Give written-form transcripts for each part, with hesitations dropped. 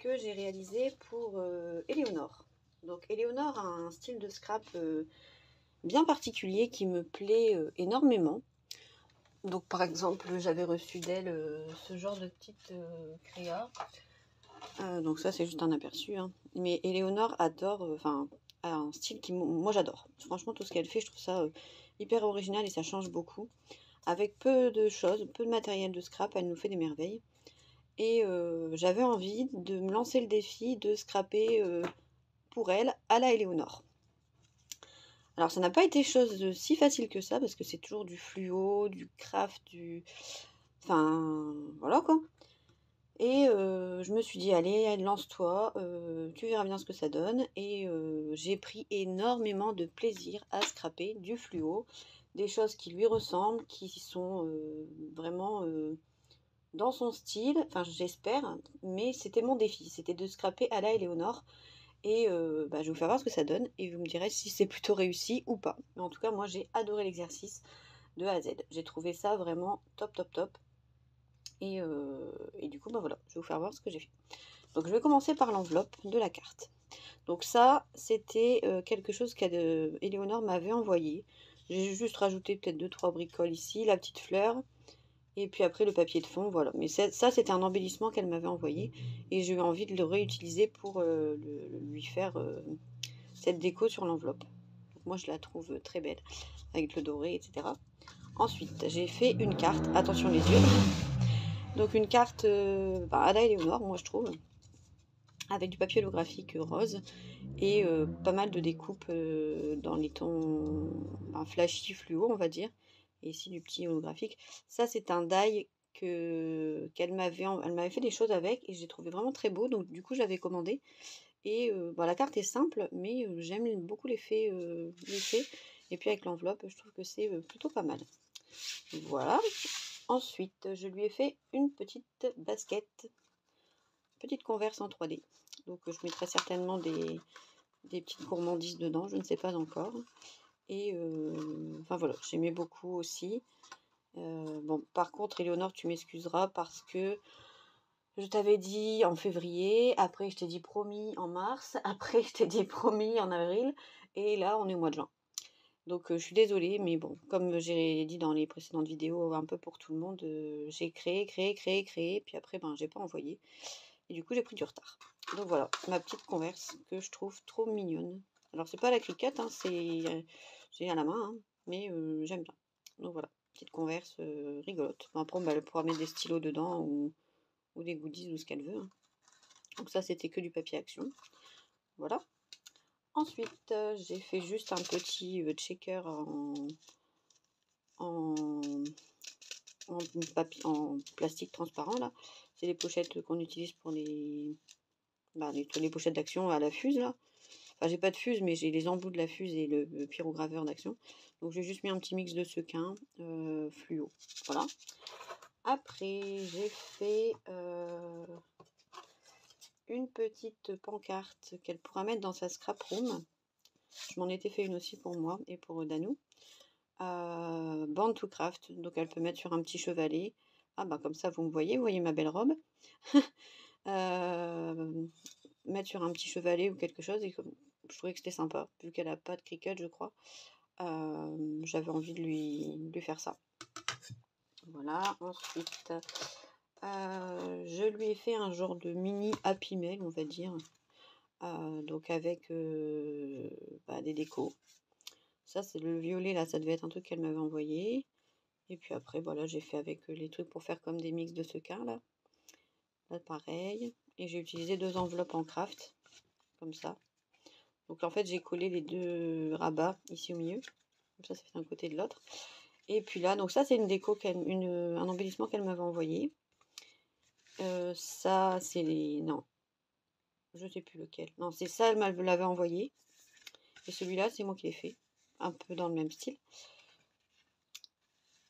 que j'ai réalisé pour Éléonore. Donc Éléonore a un style de scrap bien particulier qui me plaît énormément. Donc par exemple, j'avais reçu d'elle ce genre de petite créa. Donc ça c'est juste un aperçu, hein. Mais Éléonore adore, a un style qui moi j'adore. Franchement tout ce qu'elle fait, je trouve ça hyper original et ça change beaucoup. Avec peu de choses, peu de matériel de scrap, elle nous fait des merveilles. Et j'avais envie de me lancer le défi de scraper pour elle à la Éléonore. Alors ça n'a pas été chose si facile que ça parce que c'est toujours du fluo, du craft, enfin voilà quoi. Et je me suis dit allez lance-toi, tu verras bien ce que ça donne. Et j'ai pris énormément de plaisir à scraper du fluo, des choses qui lui ressemblent, qui sont vraiment dans son style, enfin j'espère, mais c'était mon défi, c'était de scraper à la Éléonore. Et je vais vous faire voir ce que ça donne et vous me direz si c'est plutôt réussi ou pas. Mais en tout cas, moi j'ai adoré l'exercice de A à Z. J'ai trouvé ça vraiment top, top, top. Et du coup, voilà, je vais vous faire voir ce que j'ai fait. Donc je vais commencer par l'enveloppe de la carte. Donc ça, c'était quelque chose qu'Éléonore m'avait envoyé. J'ai juste rajouté peut-être 2-3 bricoles ici, la petite fleur. Et puis après le papier de fond, voilà. Mais ça c'était un embellissement qu'elle m'avait envoyé. Et j'ai eu envie de le réutiliser pour lui faire cette déco sur l'enveloppe. Moi je la trouve très belle, avec le doré, etc. Ensuite, j'ai fait une carte, attention les yeux. Donc une carte à la Éléonore, moi je trouve, avec du papier holographique rose. Et pas mal de découpes dans les tons flashy, fluo, on va dire. Et ici du petit holographique. Ça, c'est un die elle m'avait fait des choses avec et j'ai trouvé vraiment très beau. Donc du coup, j'avais commandé. Et la carte est simple, mais j'aime beaucoup l'effet. Et puis avec l'enveloppe, je trouve que c'est plutôt pas mal. Voilà. Ensuite, je lui ai fait une petite basket, petite Converse en 3D. Donc je mettrai certainement des petites gourmandises dedans, je ne sais pas encore. Et voilà, j'aimais beaucoup aussi. Bon, par contre, Éléonore, tu m'excuseras parce que je t'avais dit en février, après je t'ai dit promis en mars, après je t'ai dit promis en avril, et là on est au mois de juin. Donc je suis désolée, mais bon, comme j'ai dit dans les précédentes vidéos, un peu pour tout le monde, j'ai créé, puis après j'ai pas envoyé. Et du coup j'ai pris du retard. Donc voilà, ma petite Converse que je trouve trop mignonne. Alors c'est pas la Cricut, hein, c'est à la main, hein, mais j'aime bien. Donc voilà, petite Converse rigolote. Bon, après elle pourra mettre des stylos dedans ou des goodies ou ce qu'elle veut, hein. Donc ça c'était que du papier action. Voilà. Ensuite j'ai fait juste un petit checker en plastique transparent là. C'est les pochettes qu'on utilise pour les pochettes d'action à la fuse là. Enfin j'ai pas de fuse mais j'ai les embouts de la fuse et le pyrograveur d'action. Donc j'ai juste mis un petit mix de sequins fluo. Voilà. Après j'ai fait une petite pancarte qu'elle pourra mettre dans sa scrap room. Je m'en étais fait une aussi pour moi et pour Danou. Band to Craft, donc elle peut mettre sur un petit chevalet. Ah comme ça vous me voyez, vous voyez ma belle robe. Mettre sur un petit chevalet ou quelque chose, et je trouvais que c'était sympa, vu qu'elle a pas de Cricut je crois. J'avais envie de lui faire ça. Voilà, ensuite je lui ai fait un genre de mini Happy Mail, on va dire. Donc avec des décos. Ça c'est le violet là, ça devait être un truc qu'elle m'avait envoyé. Et puis après voilà, j'ai fait avec les trucs pour faire comme des mix de sequins là. Là pareil. Et j'ai utilisé 2 enveloppes en craft, comme ça. Donc en fait j'ai collé les 2 rabats ici au milieu. Comme ça fait d'un côté et de l'autre. Et puis là, donc ça c'est une déco, un embellissement qu'elle m'avait envoyé. Ça c'est les... Non. Je sais plus lequel. Non, c'est ça, elle me l'avait envoyé. Et celui-là, c'est moi qui l'ai fait. Un peu dans le même style.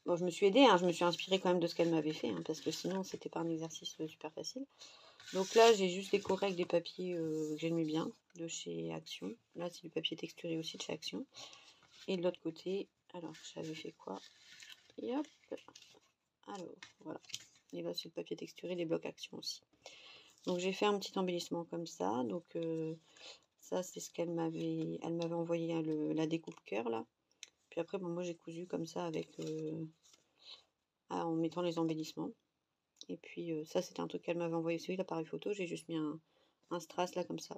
Bon, je me suis aidée, hein, je me suis inspirée quand même de ce qu'elle m'avait fait, hein, parce que sinon, c'était pas un exercice super facile. Donc là, j'ai juste décoré avec des papiers que j'aimais bien, de chez Action. Là, c'est du papier texturé aussi de chez Action. Et de l'autre côté, alors, j'avais fait quoi? Et hop. Alors, voilà. Et là, c'est le papier texturé des blocs Action aussi. Donc j'ai fait un petit embellissement comme ça. Donc ça c'est ce elle m'avait envoyé, hein, la découpe cœur là. Puis après bon, moi j'ai cousu comme ça avec en mettant les embellissements. Et puis ça c'était un truc qu'elle m'avait envoyé aussi, l'appareil photo. J'ai juste mis un strass là comme ça.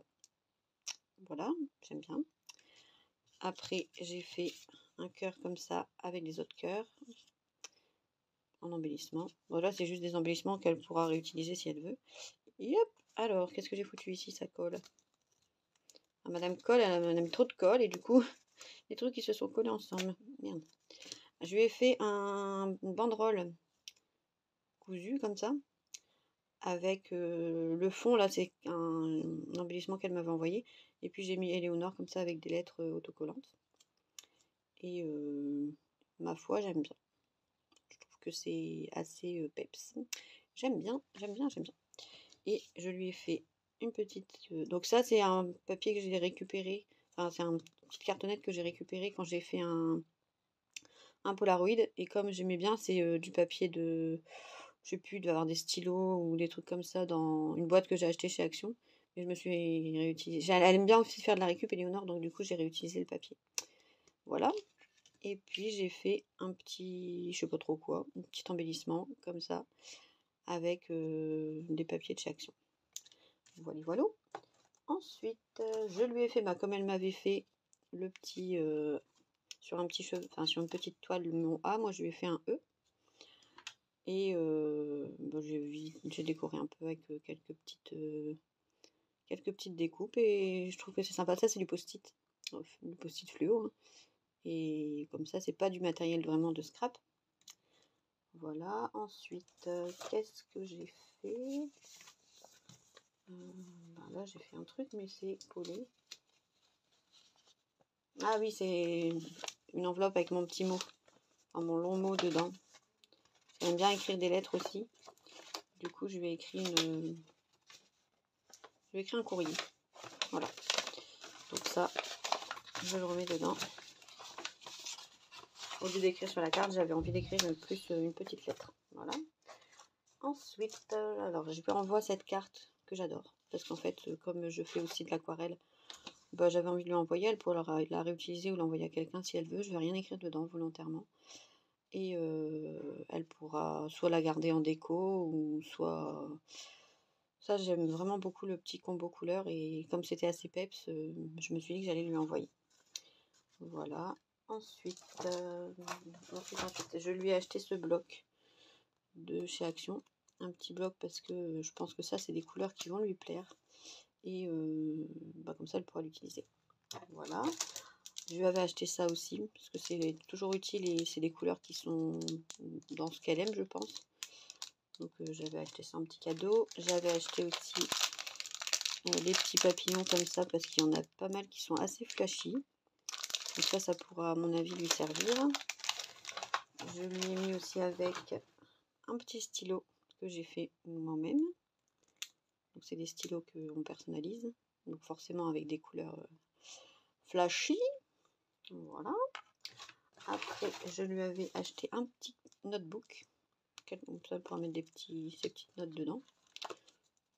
Voilà, j'aime bien. Après j'ai fait un cœur comme ça avec des autres cœurs en embellissement. Voilà, c'est juste des embellissements qu'elle pourra réutiliser si elle veut. Yep. Alors, qu'est-ce que j'ai foutu ici? Ça colle. Ah, Madame Colle, elle a mis trop de colle et du coup, les trucs qui se sont collés ensemble. Merde. Je lui ai fait une banderole cousue comme ça. Avec le fond, là, c'est un embellissement qu'elle m'avait envoyé. Et puis j'ai mis Éléonore comme ça avec des lettres autocollantes. Et ma foi, j'aime bien. Je trouve que c'est assez peps. J'aime bien, j'aime bien, j'aime bien. Et je lui ai fait une petite... donc ça, c'est un papier que j'ai récupéré. Enfin, c'est une petite cartonnette que j'ai récupérée quand j'ai fait un Polaroid. Et comme j'aimais bien, c'est du papier de... Je sais plus, il doit y avoir des stylos ou des trucs comme ça dans une boîte que j'ai acheté chez Action. Et je me suis réutilisé. Elle aime bien aussi faire de la récup, Éléonore, donc du coup, j'ai réutilisé le papier. Voilà. Et puis, j'ai fait un petit, je sais pas trop quoi, un petit embellissement comme ça avec des papiers de chez Action. Voilà, voilà. Ensuite, je lui ai fait, comme elle m'avait fait le petit, sur un petit cheveu, enfin sur une petite toile, mon A, moi je lui ai fait un E. Et j'ai décoré un peu avec quelques petites découpes et je trouve que c'est sympa. Ça, c'est du post-it, du post-it fluo, hein. Et comme ça, c'est pas du matériel vraiment de scrap. Voilà. Ensuite, qu'est-ce que j'ai fait? Là, j'ai fait un truc, mais c'est collé. Ah oui, c'est une enveloppe avec mon petit mot, enfin, mon long mot dedans. J'aime bien écrire des lettres aussi. Du coup, je vais écrire un courrier. Voilà. Donc ça, je le remets dedans. Au lieu d'écrire sur la carte, j'avais envie d'écrire plus une petite lettre. Voilà. Ensuite, alors je lui renvoie cette carte que j'adore. Parce qu'en fait, comme je fais aussi de l'aquarelle, j'avais envie de lui envoyer. Elle pourra la réutiliser ou l'envoyer à quelqu'un si elle veut. Je ne vais rien écrire dedans volontairement. Et elle pourra soit la garder en déco ou soit... Ça, j'aime vraiment beaucoup le petit combo couleur. Et comme c'était assez peps, je me suis dit que j'allais lui envoyer. Voilà. Ensuite, je lui ai acheté ce bloc de chez Action. Un petit bloc parce que je pense que ça, c'est des couleurs qui vont lui plaire. Et comme ça, elle pourra l'utiliser. Voilà. Je lui avais acheté ça aussi parce que c'est toujours utile et c'est des couleurs qui sont dans ce qu'elle aime, je pense. Donc j'avais acheté ça en petit cadeau. J'avais acheté aussi les petits papillons comme ça parce qu'il y en a pas mal qui sont assez flashy. Donc ça pourra à mon avis lui servir. Je lui ai mis aussi avec un petit stylo que j'ai fait moi-même. Donc c'est des stylos qu'on personnalise. Donc forcément avec des couleurs flashy. Voilà. Après, je lui avais acheté un petit notebook. Comme ça, pour mettre ses petites notes dedans.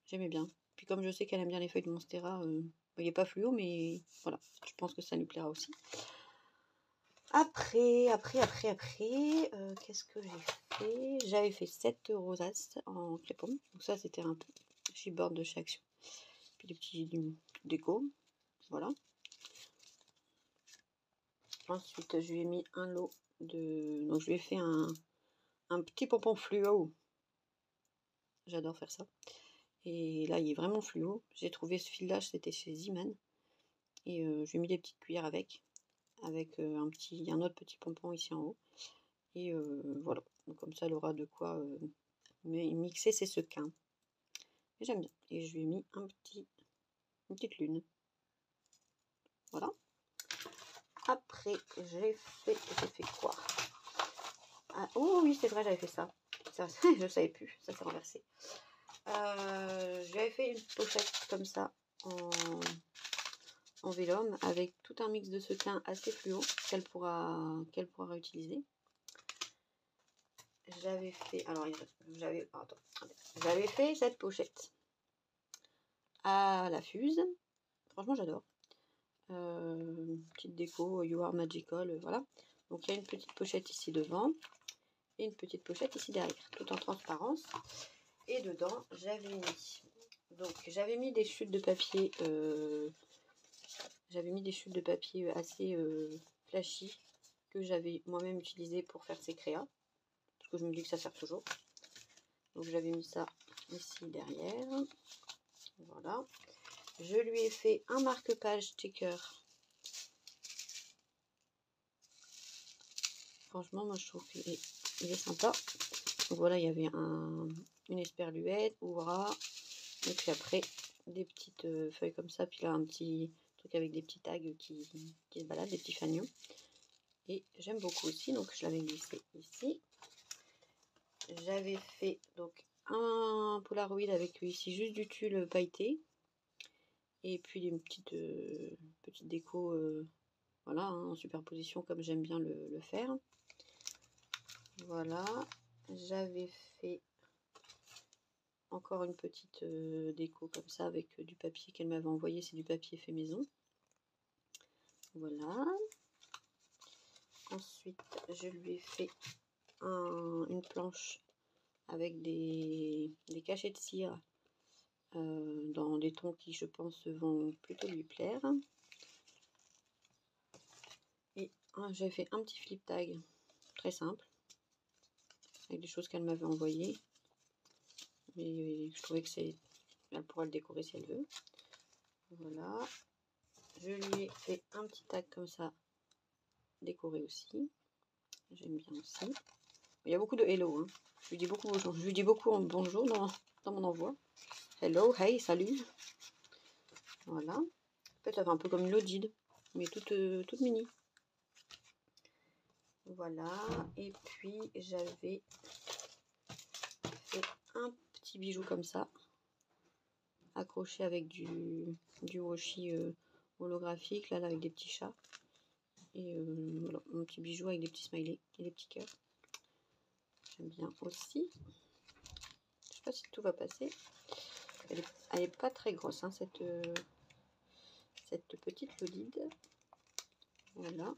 J'aimais bien. Puis comme je sais qu'elle aime bien les feuilles de Monstera, il n'est pas fluo, mais voilà, je pense que ça lui plaira aussi. Après, qu'est-ce que j'ai fait? J'avais fait 7 rosaces en crépon. Donc ça, c'était un chipboard de chez Action. Puis des petits déco. Voilà. Ensuite, je lui ai mis un lot de... Donc je lui ai fait un petit pompon fluo. J'adore faire ça. Et là, il est vraiment fluo. J'ai trouvé ce fil-là, c'était chez Ziman. Et je lui ai mis des petites cuillères avec un autre petit pompon ici en haut. Et voilà. Donc, comme ça, elle aura de quoi mixer ses sequins. Et j'aime bien. Et je lui ai mis une petite lune. Voilà. Après, j'ai fait quoi? Oh oui, c'est vrai, j'avais fait ça. Je ne savais plus. Ça s'est renversé. J'avais fait une pochette comme ça en vélum avec tout un mix de sequins assez fluo qu'elle pourra réutiliser. J'avais fait, j'avais fait cette pochette à la fuse. Franchement, j'adore. Petite déco, You Are Magical, voilà. Donc il y a une petite pochette ici devant et une petite pochette ici derrière, tout en transparence. Et dedans, j'avais mis des chutes de papier, assez flashy que j'avais moi-même utilisé pour faire ces créas, parce que je me dis que ça sert toujours. Donc j'avais mis ça ici derrière. Voilà. Je lui ai fait un marque-page sticker. Franchement, moi je trouve qu'il est sympa. Donc voilà, il y avait une esperluette, Oura, et puis après des petites feuilles comme ça, puis là un petit truc avec des petits tags qui se baladent, des petits fanions. Et j'aime beaucoup aussi, donc je l'avais glissé ici. J'avais fait donc un Polaroid avec ici juste du tulle pailleté. Et puis une petite déco, voilà, hein, en superposition comme j'aime bien le faire. Voilà, j'avais fait encore une petite déco comme ça avec du papier qu'elle m'avait envoyé, c'est du papier fait maison. Voilà. Ensuite, je lui ai fait une planche avec des cachets de cire dans des tons qui, je pense, vont plutôt lui plaire. Et j'ai fait un petit flip tag très simple avec des choses qu'elle m'avait envoyées, mais je trouvais que elle pourra le décorer si elle veut. Voilà, je lui ai fait un petit tag comme ça décoré aussi, j'aime bien aussi. Il y a beaucoup de hello, hein. Je lui dis beaucoup bonjour, je lui dis beaucoup en bonjour dans mon envoi. Hello, hey, salut. Voilà, en fait ça fait un peu comme une logide, mais toute mini. Voilà, et puis j'avais fait un petit bijou comme ça, accroché avec du washi holographique, là avec des petits chats. Et voilà, mon petit bijou avec des petits smileys et des petits cœurs. J'aime bien aussi. Je sais pas si tout va passer. Elle est pas très grosse, hein, cette petite lolide. Voilà.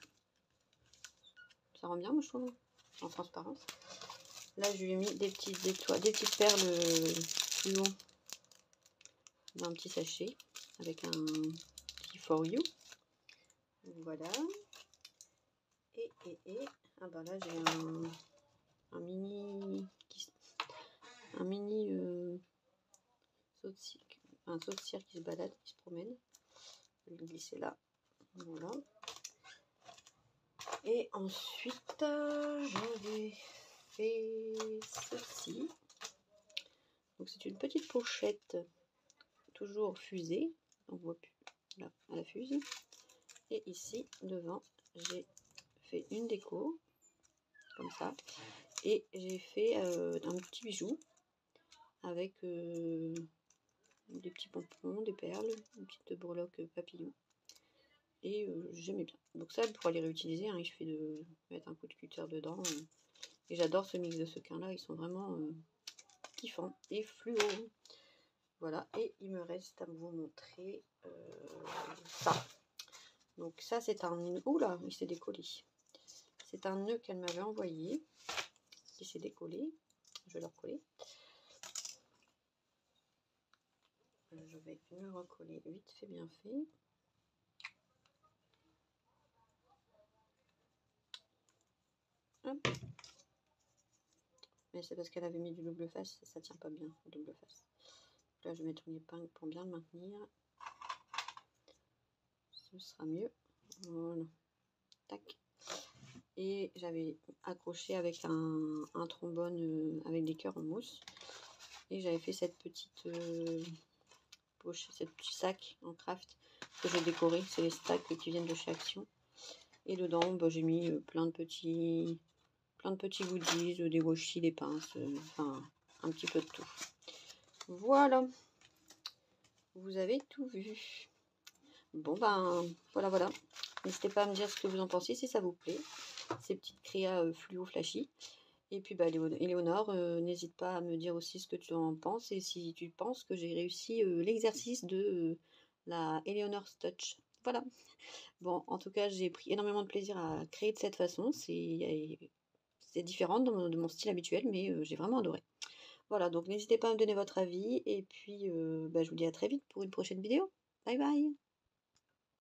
Ça rend bien, moi, je trouve, en transparence. Là, je lui ai mis des petites perles fluo dans un petit sachet avec un petit for you. Voilà. Et ah ben là, j'ai un mini saut de cirque, un saut de cirque qui se balade, qui se promène. Je vais le glisser là. Voilà. Et ensuite, j'avais fait ceci. Donc c'est une petite pochette, toujours fusée. On voit plus là à la fuse. Et ici devant, j'ai fait une déco comme ça. Et j'ai fait un petit bijou avec des petits pompons, des perles, une petite breloque papillon. Et j'aimais bien. Donc ça, pour les réutiliser, hein, il suffit de mettre un coup de cutter dedans. Et j'adore ce mix de sequins là, ils sont vraiment kiffants et fluo. Voilà, et il me reste à vous montrer ça. Donc ça, c'est un... Oula, il s'est décollé. C'est un nœud qu'elle m'avait envoyé, qui s'est décollé. Je vais le recoller. Je vais le recoller vite fait, bien fait. Hop. Mais c'est parce qu'elle avait mis du double face, ça tient pas bien, le double face. Là, je vais mettre une épingle pour bien le maintenir. Ce sera mieux. Voilà. Tac. Et j'avais accroché avec un trombone avec des cœurs en mousse. Et j'avais fait cette petite poche, cette petit sac en craft que j'ai décoré. C'est les stacks qui viennent de chez Action. Et dedans, bah, j'ai mis plein de petits goodies, des washi, des pinces, enfin un petit peu de tout. Voilà. Vous avez tout vu. Bon ben voilà. N'hésitez pas à me dire ce que vous en pensez si ça vous plaît. Ces petites créas fluo flashy. Et puis, bah, Éléonore, n'hésite pas à me dire aussi ce que tu en penses et si tu penses que j'ai réussi, l'exercice de, la Eleanor's Touch. Voilà. Bon, en tout cas, j'ai pris énormément de plaisir à créer de cette façon. C'est différent de mon style habituel, mais j'ai vraiment adoré. Voilà, donc n'hésitez pas à me donner votre avis et puis, bah, je vous dis à très vite pour une prochaine vidéo. Bye bye.